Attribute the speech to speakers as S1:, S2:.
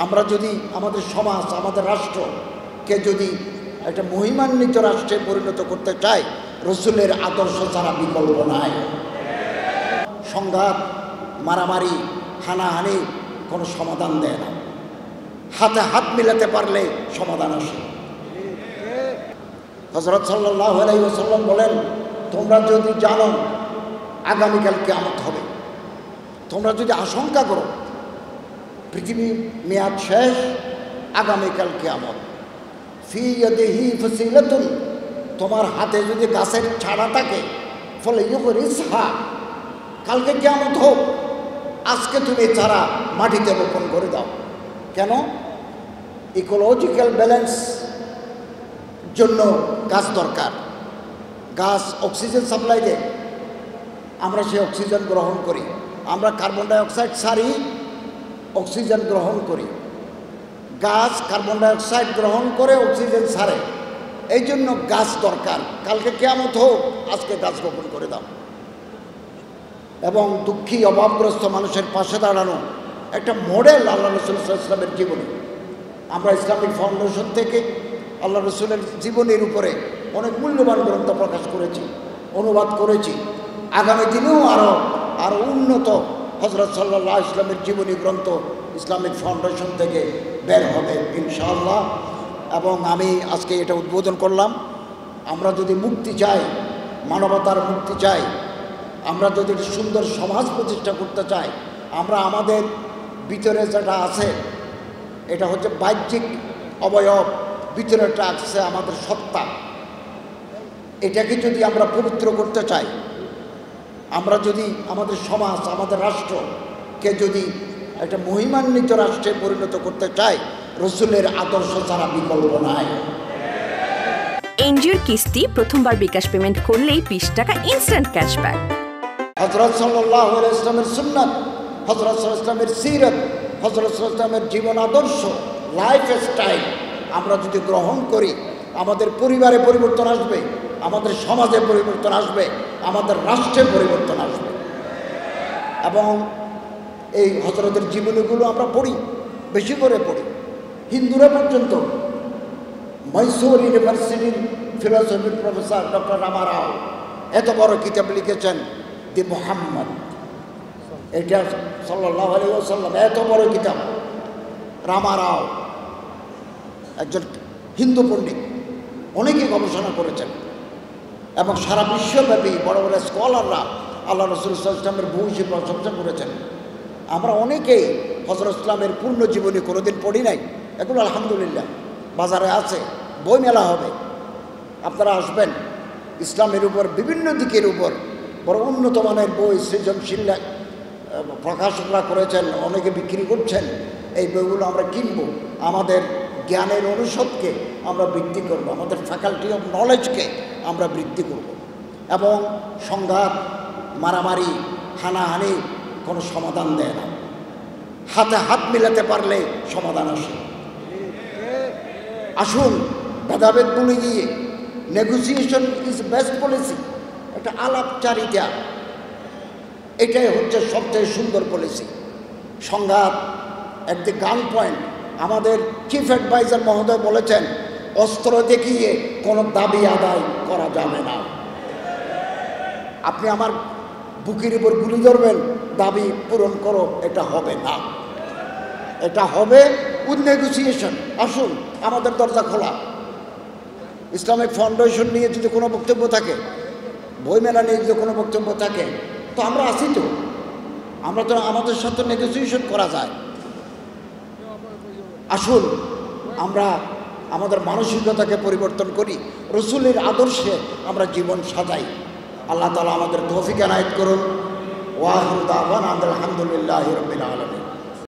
S1: আমরা যদি আমাদের সমাজ, আমাদের রাষ্ট্রকে যদি একটা মহিমান্বিত রাষ্ট্রে পরিণত করতে চাই, রসুলের আদর্শ ছাড়া বিকল্প নাই। সংঘাত, মারামারি, হানাহানি কোনো সমাধান দেয় না। হাতে হাত মিলাতে পারলে সমাধান আসে। হযরত সাল্লাল্লাহু আলাইহি ওয়াসাল্লাম বলেন, তোমরা যদি জানো আগামীকাল কিয়ামত হবে, তোমরা যদি আশঙ্কা করো পৃথিবীর মেয়াদ শেষ, আগামীকাল কিয়ামত, ফি ইয়াদিহি ফাসিলাতুন, তোমার হাতে যদি গাছের ছাড়া থাকে, ফলে ইউগরিসহা, কালকে কিয়ামত হোক, আজকে তুমি ছাড়া মাটিতে রোপণ করে দাও। কেন? ইকোলজিক্যাল ব্যালেন্স জন্য গাছ দরকার। গাছ অক্সিজেন সাপ্লাই দেয়, আমরা সেই অক্সিজেন গ্রহণ করি। আমরা কার্বন ডাইঅক্সাইড ছাড়ি, অক্সিজেন গ্রহণ করি। গাছ কার্বন ডাইঅক্সাইড গ্রহণ করে অক্সিজেন ছাড়ে, এই জন্য গাছ দরকার। কালকে কিয়ামত হোক, আজকে গাছ রোপণ করে দাও। এবং দুঃখী অভাবগ্রস্ত মানুষের পাশে দাঁড়ানো একটা মডেল আল্লাহ রসুল সাল্লাল্লাহু আলাইহি ওয়াসাল্লামের জীবনী। আমরা ইসলামিক ফাউন্ডেশন থেকে আল্লাহ রসুলের জীবনীর উপরে অনেক মূল্যবান গ্রন্থ প্রকাশ করেছি, অনুবাদ করেছি। আগামী দিনেও আরও উন্নত হযরত সাল্লাল্লাহু আলাইহি ওয়াসাল্লামের জীবনী গ্রন্থ ইসলামিক ফাউন্ডেশন থেকে বের হবে ইনশাআল্লাহ। এবং আমি আজকে এটা উদ্বোধন করলাম। আমরা যদি মুক্তি চাই, মানবতার মুক্তি চাই, আমরা যদি সুন্দর সমাজ প্রতিষ্ঠা করতে চাই, আমরা আমাদের ভিতরে যেটা আছে, এটা হচ্ছে বাহ্যিক অবয়ব, ভিতরেটা আছে আমাদের সত্তা, এটাকে যদি আমরা পবিত্র করতে চাই, আমরা যদি আমাদের সমাজ, আমাদের রাষ্ট্রকে যদি একটা মহিমান্বিত রাষ্ট্রে পরিণত করতে চাই, রসুলের আদর্শ ছাড়া বিকল্প নাই।
S2: এনজিওর কিস্তি প্রথমবার বিকাশ পেমেন্ট করলেই 20 টাকা ইনস্ট্যান্ট ক্যাশব্যাক।
S1: হযরত সাল্লাল্লাহু আলাইহি ওয়াসাল্লামের সুন্নাত, হযরত সাল্লাল্লাহু আলাইহি ওয়াসাল্লামের সিরাত, হযরত সাল্লাল্লাহু আলাইহি ওয়াসাল্লামের জীবন আদর্শ, লাইফ স্টাইল আমরা যদি গ্রহণ করি, আমাদের পরিবারে পরিবর্তন আসবে, আমাদের সমাজে পরিবর্তন আসবে, আমাদের রাষ্ট্রে পরিবর্তন আসবে। এবং এই হযরতের জীবনীগুলো আমরা পড়ি, বেশি করে পড়ি। হিন্দুরা পর্যন্ত, মহীশূর ইউনিভার্সিটির ফিলোসফির প্রফেসর ডক্টর রামারাও এত বড় কিতাব লিখেছেন, দি মুহাম্মদ। এটা সাল্লাল্লাহু আলাইহি ওয়াসাল্লাম, এত বড় কিতাব। রামারাও একজন হিন্দু পণ্ডিত, অনেকে গবেষণা করেছেন এবং সারা বিশ্বব্যাপী বড় বড় স্কলাররা আল্লাহ রসুল সাল্লাল্লাহু আলাইহি ওয়াসাল্লামের ভূয়সী প্রশংসা করেছেন। আমরা অনেকেই হযরত ইসলামের পূর্ণ জীবনী কোনোদিন পড়ি নাই। এগুলো আলহামদুলিল্লাহ বাজারে আছে, বই মেলা হবে, আপনারা আসবেন। ইসলামের উপর বিভিন্ন দিকের উপর বড় উন্নত মানের বই সৃজনশীল প্রকাশকরা করেছেন, অনেকে বিক্রি করছেন। এই বইগুলো আমরা কিনব, আমাদের জ্ঞানের অনুষদকে আমরা বৃদ্ধি করব, আমাদের ফ্যাকাল্টি অফ নলেজকে আমরা বৃদ্ধি করব। এবং সংঘাত, মারামারি, হানাহানি কোনো সমাধান দেয় না। হাতে হাত মিলাতে পারলে সমাধান আসে। আসুন ভেদাভেদ ভুলে গিয়ে নেগোসিয়েশন ইজ বেস্ট পলিসি, একটা আলাপচারিতা, এটাই হচ্ছে সবচেয়ে সুন্দর পলিসি। সংঘাত অ্যাট দি গান পয়েন্ট, আমাদের চিফ অ্যাডভাইজার মহোদয় বলেছেন, অস্ত্র দেখিয়ে কোনো দাবি আদায় করা যাবে না। আপনি আমার বুকের উপর গুলি ধরবেন, দাবি পূরণ করো, এটা হবে না। এটা হবে উইথ নেগোসিয়েশন। আসুন, আমাদের দরজা খোলা। ইসলামিক ফাউন্ডেশন নিয়ে যদি কোনো বক্তব্য থাকে, বইমেলা নিয়ে যদি কোনো বক্তব্য থাকে, তো আমরা আছি তো, আমরা তো আমাদের সাথে নেগোসিয়েশন করা যায়। আসুন আমরা আমাদের মানসিকতাকে পরিবর্তন করি, রসুলের আদর্শে আমরা জীবন সাজাই। আল্লাহ তাআলা আমাদের তৌফিক এনায়েত করুন। ওয়া আখিরু দাওয়ানা আলহামদুলিল্লাহি রাব্বিল আলামিন।